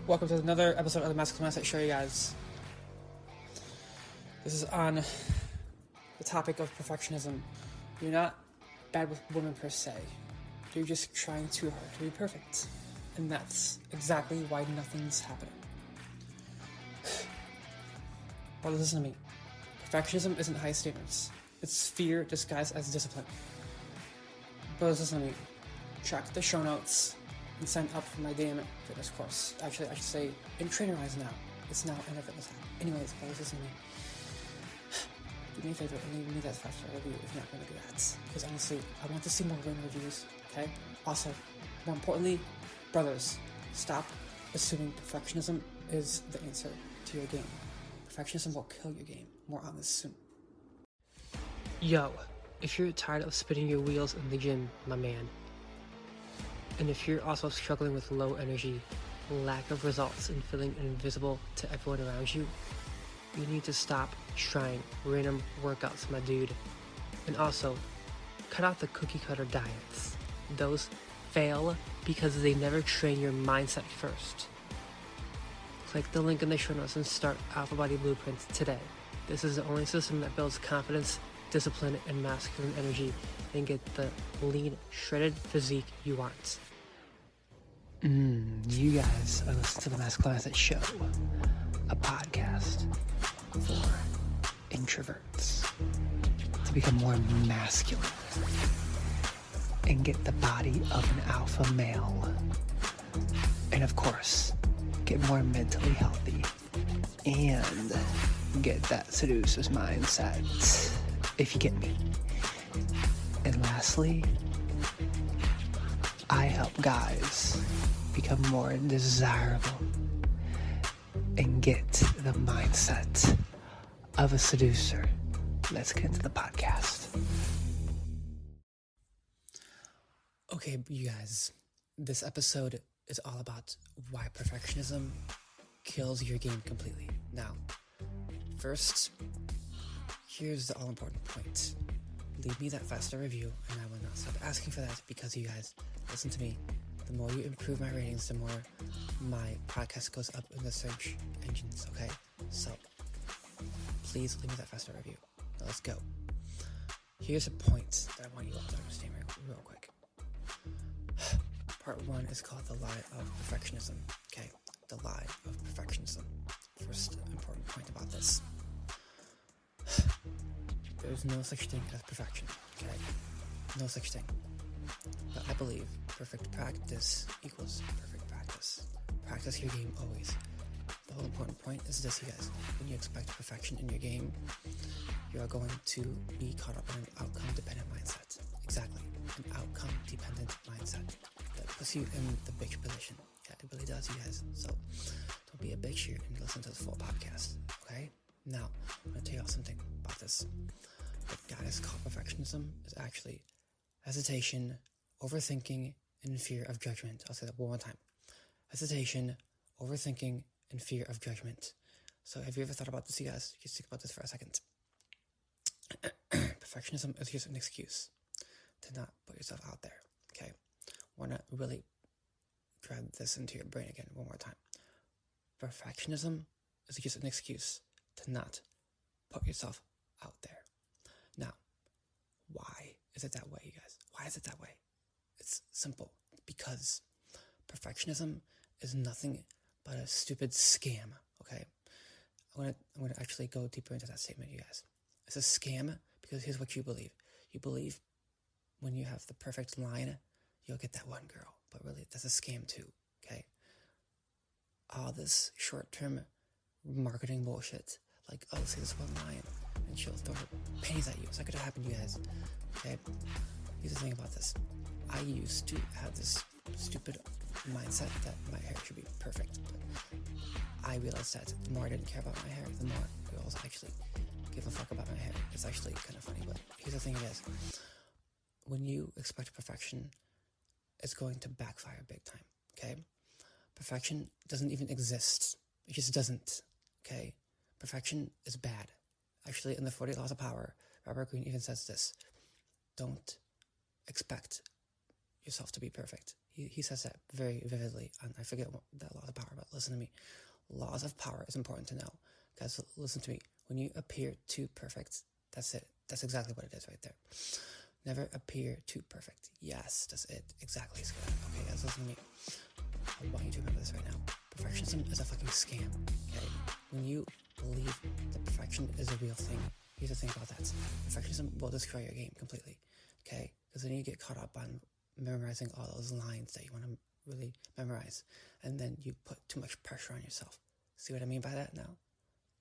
Welcome to another episode of the Masculinity Show, you guys. This is on the topic of perfectionism. You're not bad with women per se. You're just trying too hard to be perfect. And that's exactly why nothing's happening. Well, listen to me. Perfectionism isn't high standards. It's fear disguised as discipline. But listen to me. Check the show notes and sign up for my DM fitness course. Actually, I should say in Trainerize now. It's now in a fitness app. Anyways, listen to me. Do me a favor and leave me that 5-star review if you're not going to do that. Because honestly, I want to see more win reviews, okay? Also, more importantly, brothers, stop assuming perfectionism is the answer to your game. Perfectionism will kill your game. More on this soon. Yo, if you're tired of spinning your wheels in the gym, my man, and if you're also struggling with low energy, lack of results, and feeling invisible to everyone around you, you need to stop trying random workouts, my dude. And also, cut out the cookie cutter diets. Those fail because they never train your mindset first. Click the link in the show notes and start Alpha Body Blueprint today. This is the only system that builds confidence, discipline, and masculine energy, and get the lean, shredded physique you want. You guys are listening to the Masculinity Show, a podcast for introverts to become more masculine and get the body of an alpha male, and of course, get more mentally healthy and get that seducer's mindset, if you get me. And lastly, I help guys become more desirable and get the mindset of a seducer. Let's get into the podcast. Okay, you guys, this episode is all about why perfectionism kills your game completely. Now, first, here's the all-important point. Leave me that 5-star review, and I will not stop asking for that because you guys, listen to me. The more you improve my ratings, the more my podcast goes up in the search engines, okay? So, please leave me that 5-star review. Now let's go. Here's a point that I want you all to understand real quick. Part 1 is called the lie of perfectionism, okay? The lie of perfectionism. First important point about this. There's no such thing as perfection, okay? No such thing. But I believe perfect practice equals perfect practice. Practice your game always. The whole important point is this, you guys. When you expect perfection in your game, you are going to be caught up in an outcome-dependent mindset. Exactly. An outcome-dependent mindset that puts you in the bitch position. Yeah, it really does, you guys. So don't be a bitch here and listen to this full podcast, okay? Now, I'm going to tell you something about this. What guys call perfectionism is actually hesitation, overthinking, and fear of judgment. I'll say that one more time. Hesitation, overthinking, and fear of judgment. So have you ever thought about this, you guys? Just think about this for a second. Perfectionism is just an excuse to not put yourself out there, okay? I want to really drive this into your brain again one more time. Perfectionism is just an excuse to not put yourself out there. Now, why is it that way, you guys? Why is it that way? It's simple. Because perfectionism is nothing but a stupid scam, okay? I'm gonna actually go deeper into that statement, you guys. It's a scam because here's what you believe. You believe when you have the perfect line, you'll get that one girl. But really, that's a scam too, okay? All this short-term marketing bullshit. Like, oh, say this one line, and she'll throw her pennies at you. It's not gonna happen, you guys, okay? Here's the thing about this. I used to have this stupid mindset that my hair should be perfect. But I realized that the more I didn't care about my hair, the more girls actually give a fuck about my hair. It's actually kind of funny, but here's the thing, guys. When you expect perfection, it's going to backfire big time, okay? Perfection doesn't even exist. It just doesn't, okay? Perfection is bad. Actually, in the 48 Laws of Power, Robert Greene even says this. Don't expect yourself to be perfect. He says that very vividly, and I forget what that law of power, but listen to me. Laws of power is important to know. Guys, listen to me. When you appear too perfect, that's it. That's exactly what it is right there. Never appear too perfect. Yes, that's it. Exactly. Okay, guys, listen to me. I want you to remember this right now. Perfectionism is a fucking scam. Okay? When you believe that perfection is a real thing, here's the thing about that. Perfectionism will destroy your game completely. Okay? Because then you get caught up on memorizing all those lines that you want to really memorize. And then you put too much pressure on yourself. See what I mean by that now?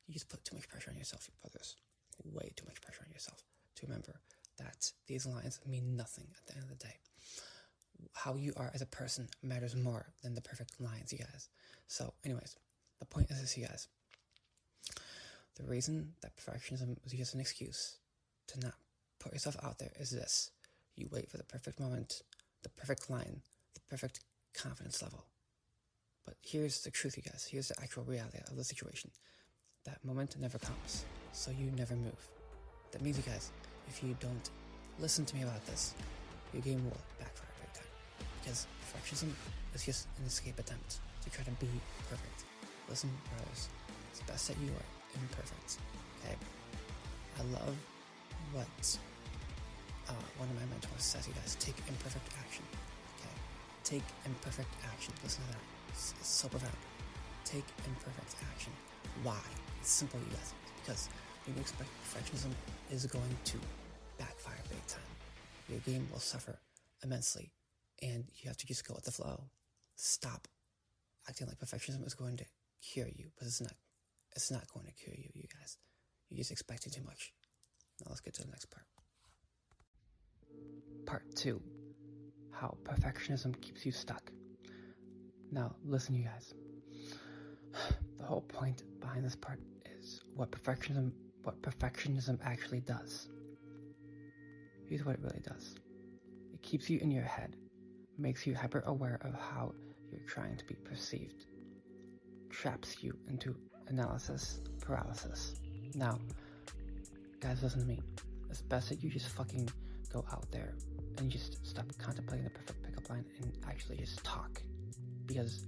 You just put too much pressure on yourself, you brothers. Way too much pressure on yourself to remember that these lines mean nothing at the end of the day. How you are as a person matters more than the perfect lines, you guys. So, anyways, the point is this, you guys. The reason that perfectionism is just an excuse to not put yourself out there is this. You wait for the perfect moment, the perfect line, the perfect confidence level. But here's the truth, you guys. Here's the actual reality of the situation. That moment never comes, so you never move. That means, you guys, if you don't listen to me about this, your game will backfire big time. Because perfectionism is just an escape attempt to try to be perfect. Listen, brothers, it's best that you are imperfect, okay? I love what one of my mentors says, you guys. Take imperfect action, okay? Take imperfect action. Listen to that. It's so profound. Take imperfect action. Why? It's simple, you guys. Because when you expect perfectionism is going to backfire big time. Your game will suffer immensely, and you have to just go with the flow. Stop acting like perfectionism is going to cure you, but it's not. It's not going to cure you, you guys. You're just expecting too much. Now let's get to the next part. Part 2. How perfectionism keeps you stuck. Now, listen, you guys. The whole point behind this part is what perfectionism actually does. Here's what it really does. It keeps you in your head, makes you hyper aware of how you're trying to be perceived, traps you into analysis paralysis. Now, guys, listen to me. It's best that you just fucking go out there and just stop contemplating the perfect pickup line and actually just talk. Because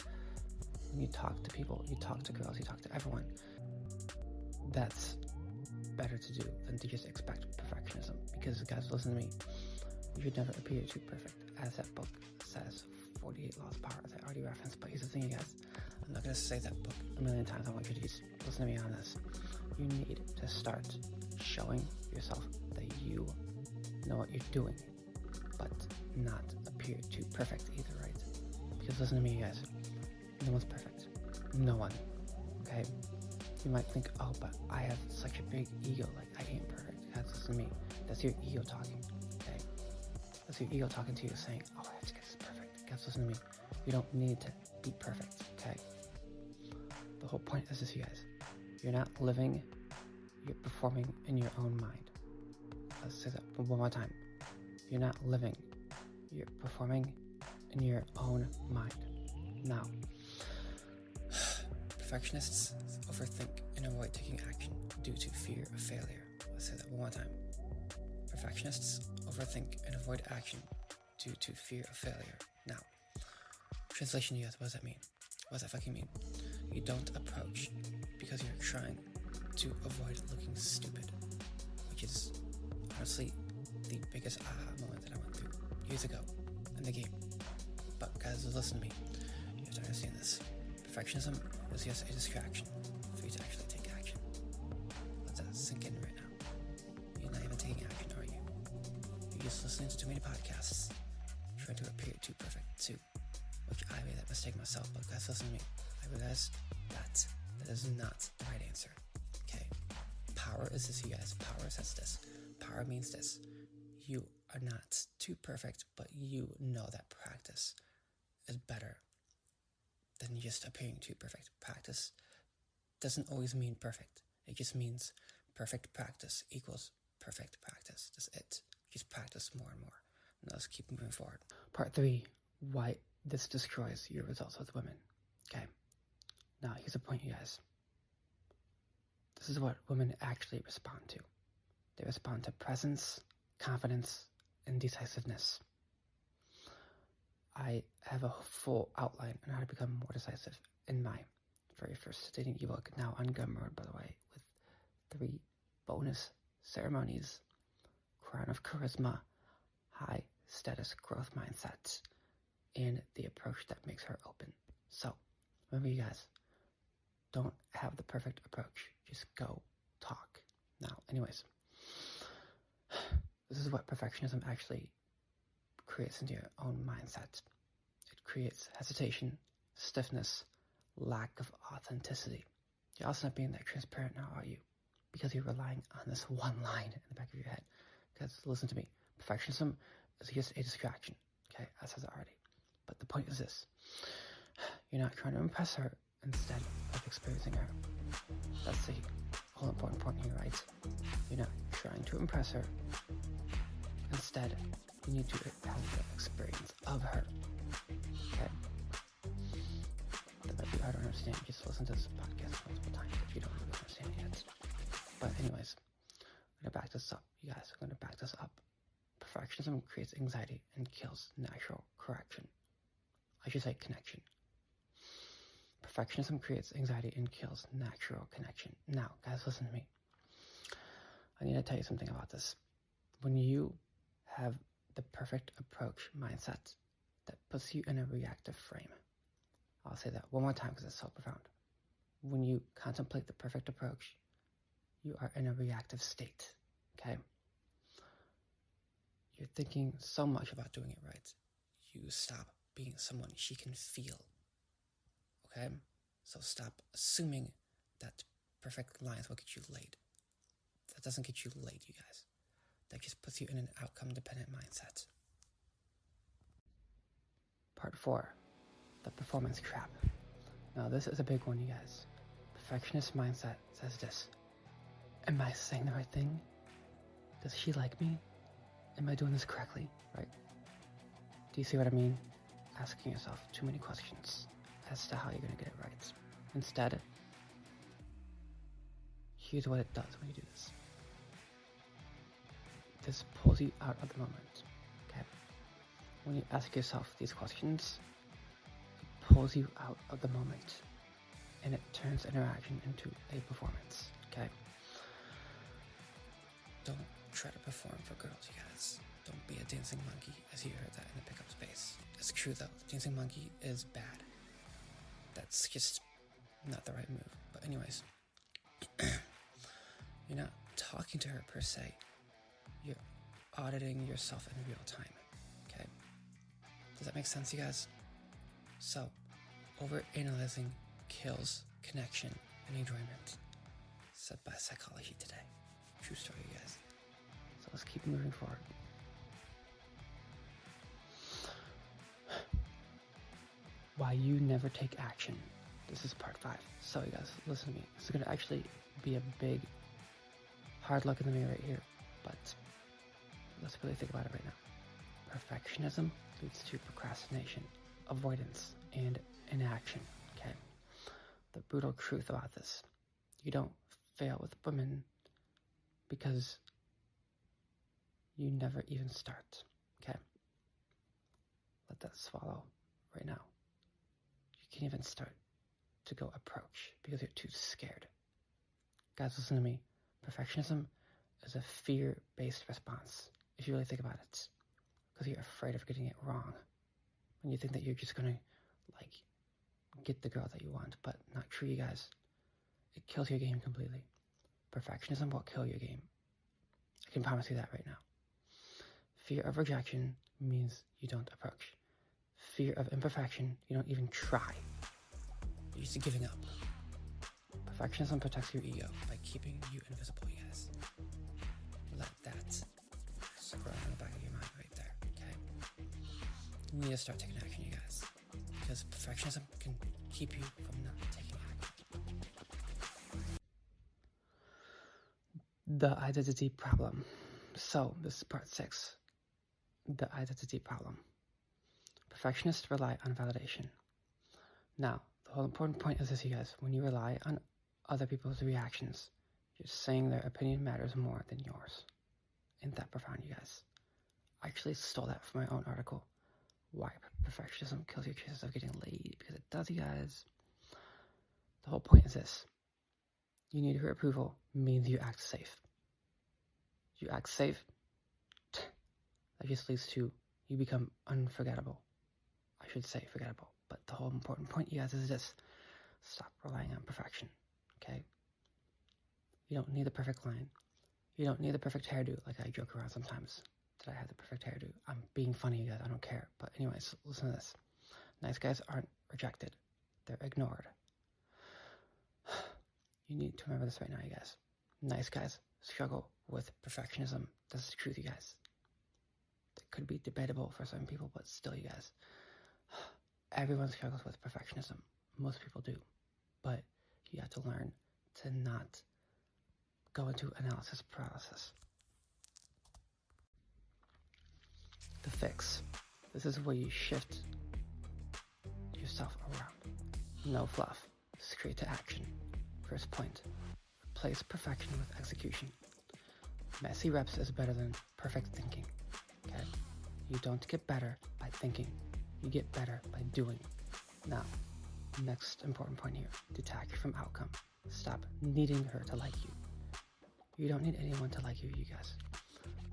when you talk to people, you talk to girls, you talk to everyone, that's better to do than to just expect perfectionism. Because, guys, listen to me. You should never appear too perfect, as that book says, 48 Laws of Power, that I already referenced. But here's the thing, you guys. I'm not going to say that book a million times. I want you to just listen to me on this. You need to start showing yourself that you know what you're doing, but not appear too perfect either, right? Because listen to me, you guys. No one's perfect. No one. Okay? You might think, oh, but I have such a big ego, like I ain't perfect. Guys, listen to me. That's your ego talking, okay? That's your ego talking to you saying, oh, I have to get this perfect. Guys, listen to me. You don't need to be perfect, okay? The whole point is this, you guys. You're not living, you're performing in your own mind. Let's say that one more time. You're not living, you're performing in your own mind. Now, perfectionists overthink and avoid taking action due to fear of failure. Let's say that one more time. Perfectionists overthink and avoid action due to fear of failure. Now, translation, you guys, what does that mean? What does that fucking mean? You don't approach because you're trying to avoid looking stupid, which is honestly the biggest aha moment that I went through years ago in the game. But guys, listen to me. You have to understand this. Perfectionism is just a distraction for you to actually take action. Let that sink in right now. You're not even taking action, are you? You're just listening to too many podcasts, trying to appear too perfect too, which I made that mistake myself. But guys, listen to me. I realized that is not the right answer. Okay? Power is this, you guys. Power says this. Power means this. You are not too perfect, but you know that practice is better than just appearing too perfect. Practice doesn't always mean perfect. It just means perfect practice equals perfect practice. That's it. Just practice more and more. Now let's keep moving forward. Part 3, why this destroys your results with women. Okay. Now here's the point, you guys. This is what women actually respond to. They respond to presence, confidence, and decisiveness. I have a full outline on how to become more decisive in my very first dating ebook, now on Gumroad, by the way, with 3 bonus ceremonies: Crown of Charisma, High Status Growth Mindset, and the approach that makes her open. So, remember you guys, don't have the perfect approach. Just go talk. Now, anyways, this is what perfectionism actually creates into your own mindset. It creates hesitation, stiffness, lack of authenticity. You're also not being that transparent now, are you? Because you're relying on this one line in the back of your head. Because listen to me, perfectionism is just a distraction. Okay, I said it already. But the point is this: you're not trying to impress her instead of experiencing her. That's the whole important point here, right? You're not trying to impress her. Instead, you need to have the experience of her. Okay? That might be hard to understand. Just listen to this podcast multiple times if you don't really understand it yet. But anyways, I'm going to back this up. You guys are going to back this up. Perfectionism creates anxiety and kills natural correction. I should say connection. Perfectionism creates anxiety and kills natural connection. Now, guys, listen to me. I need to tell you something about this. When you have the perfect approach mindset that puts you in a reactive frame, I'll say that one more time because it's so profound. When you contemplate the perfect approach, you are in a reactive state, okay? You're thinking so much about doing it right. You stop being someone she can feel, okay? So stop assuming that perfect lines will get you laid. That doesn't get you laid, you guys. That just puts you in an outcome-dependent mindset. Part 4, the performance trap. Now, this is a big one, you guys. Perfectionist mindset says this: am I saying the right thing? Does she like me? Am I doing this correctly? Right? Do you see what I mean? Asking yourself too many questions as to how you're going to get it right. Instead, here's what it does when you do this. This pulls you out of the moment, okay? When you ask yourself these questions, it pulls you out of the moment, and it turns interaction into a performance, okay? Don't try to perform for girls, you guys. Don't be a dancing monkey, as you heard that in the pickup space. It's true, though. Dancing monkey is bad. That's just not the right move. But anyways, you're not talking to her per se. You're auditing yourself in real time, okay? Does that make sense, you guys? So, overanalyzing kills connection and enjoyment. Said by Psychology Today. True story, you guys. So let's keep moving forward. Why you never take action. This is part 5. So you guys, listen to me. This is going to actually be a big, hard look in the mirror right here. But let's really think about it right now. Perfectionism leads to procrastination, avoidance, and inaction, okay? The brutal truth about this: you don't fail with women because you never even start, okay? Let that swallow right now. You can't even start to go approach because you're too scared. Guys, listen to me. Perfectionism is a fear-based response, if you really think about it, because you're afraid of getting it wrong. When you think that you're just gonna, get the girl that you want, but not true, you guys. It kills your game completely. Perfectionism will kill your game. I can promise you that right now. Fear of rejection means you don't approach. Fear of imperfection, you don't even try. You're used to giving up. Perfectionism protects your ego by keeping you invisible, you guys. Let that suck around in the back of your mind right there, okay? You need to start taking action, you guys. Because perfectionism can keep you from not taking action. The identity problem. So, this is part 6. The identity problem. Perfectionists rely on validation. Now, the whole important point is this, you guys. When you rely on other people's reactions, you're saying their opinion matters more than yours. Isn't that profound, you guys? I actually stole that from my own article. why perfectionism kills your chances of getting laid, because it does, you guys. The whole point is this. You need her approval means you act safe. You act safe, that just leads to you become unforgettable. I should say forgettable. But the whole important point, you guys, is this. Stop relying on perfection, okay? You don't need the perfect line. You don't need the perfect hairdo, like I joke around sometimes that I have the perfect hairdo. I'm being funny, you guys, I don't care. But anyways, listen to this. Nice guys aren't rejected. They're ignored. You need to remember this right now, you guys. Nice guys struggle with perfectionism. That's the truth, you guys. It could be debatable for some people, but still, you guys. Everyone struggles with perfectionism. Most people do. But you have to learn to not go into analysis paralysis. The fix. This is where you shift yourself around. No fluff. Straight to action. First point. Replace perfection with execution. Messy reps is better than perfect thinking. Okay? You don't get better by thinking. You get better by doing. Now, next important point here. Detach from outcome. Stop needing her to like you. You don't need anyone to like you, you guys.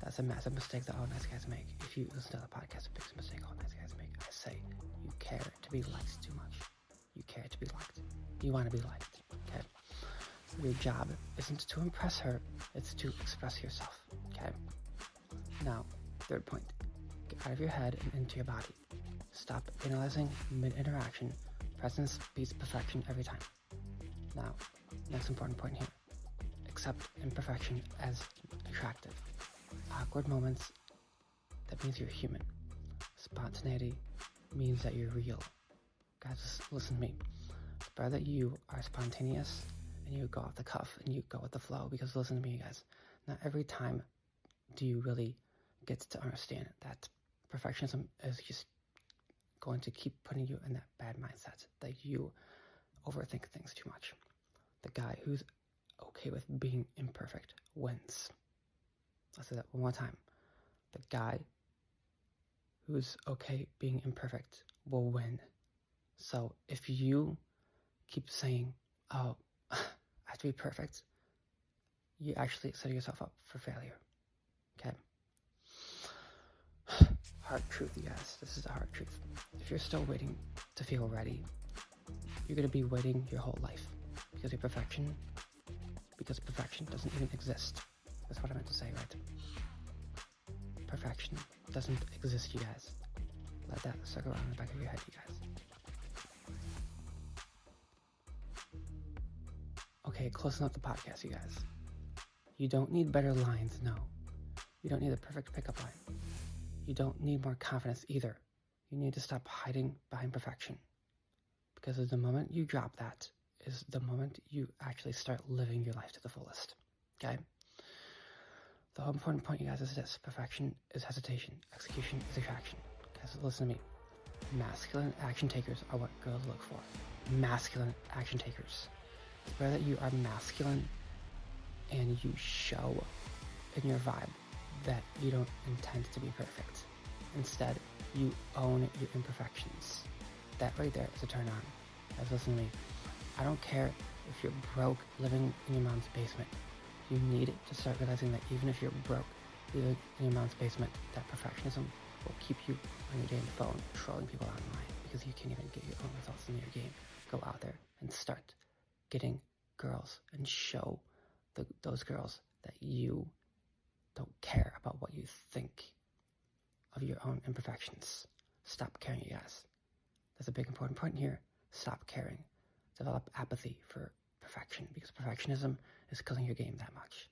That's a massive mistake that all nice guys make. If you listen to the podcast, a big mistake all nice guys make. I say, you care to be liked too much. You care to be liked. You want to be liked, okay? Your job isn't to impress her, it's to express yourself, okay? Now, third point. Get out of your head and into your body. Stop analyzing mid-interaction. Presence beats perfection every time. Now, next important point here. Accept imperfection as attractive. Awkward moments, that means you're human. Spontaneity means that you're real. Guys, just listen to me. It's better that you are spontaneous and you go off the cuff and you go with the flow, because listen to me, you guys. Not every time do you really get to understand that perfectionism is just going to keep putting you in that bad mindset that you overthink things too much. The guy who's okay with being imperfect wins. I'll say that one more time. The guy who's okay being imperfect will win. So if you keep saying, oh, I have to be perfect, you actually set yourself up for failure. Okay? Hard truth, you guys. This is the hard truth. If you're still waiting to feel ready, you're going to be waiting your whole life. Because perfection doesn't even exist. That's what I meant to say, right? Perfection doesn't exist, you guys. Let that circle around in the back of your head, you guys. Okay, closing up the podcast, you guys. You don't need better lines, no. You don't need the perfect pickup line. You don't need more confidence either. You need to stop hiding behind perfection. Because the moment you drop that is the moment you actually start living your life to the fullest. Okay? The whole important point, you guys, is this. Perfection is hesitation. Execution is attraction. Guys, listen to me. Masculine action takers are what girls look for. Masculine action takers. It's better that you are masculine and you show in your vibe that you don't intend to be perfect. Instead, you own your imperfections. That right there is a turn on. Guys, listen to me. I don't care if you're broke living in your mom's basement. You need to start realizing that even if you're broke living in your mom's basement, that perfectionism will keep you on your damn phone trolling people online because you can't even get your own results in your game. Go out there and start getting girls and show those girls that you don't care about what you think of your own imperfections. Stop caring, you guys. That's a big important point here. Stop caring. Develop apathy for perfection, because perfectionism is killing your game that much.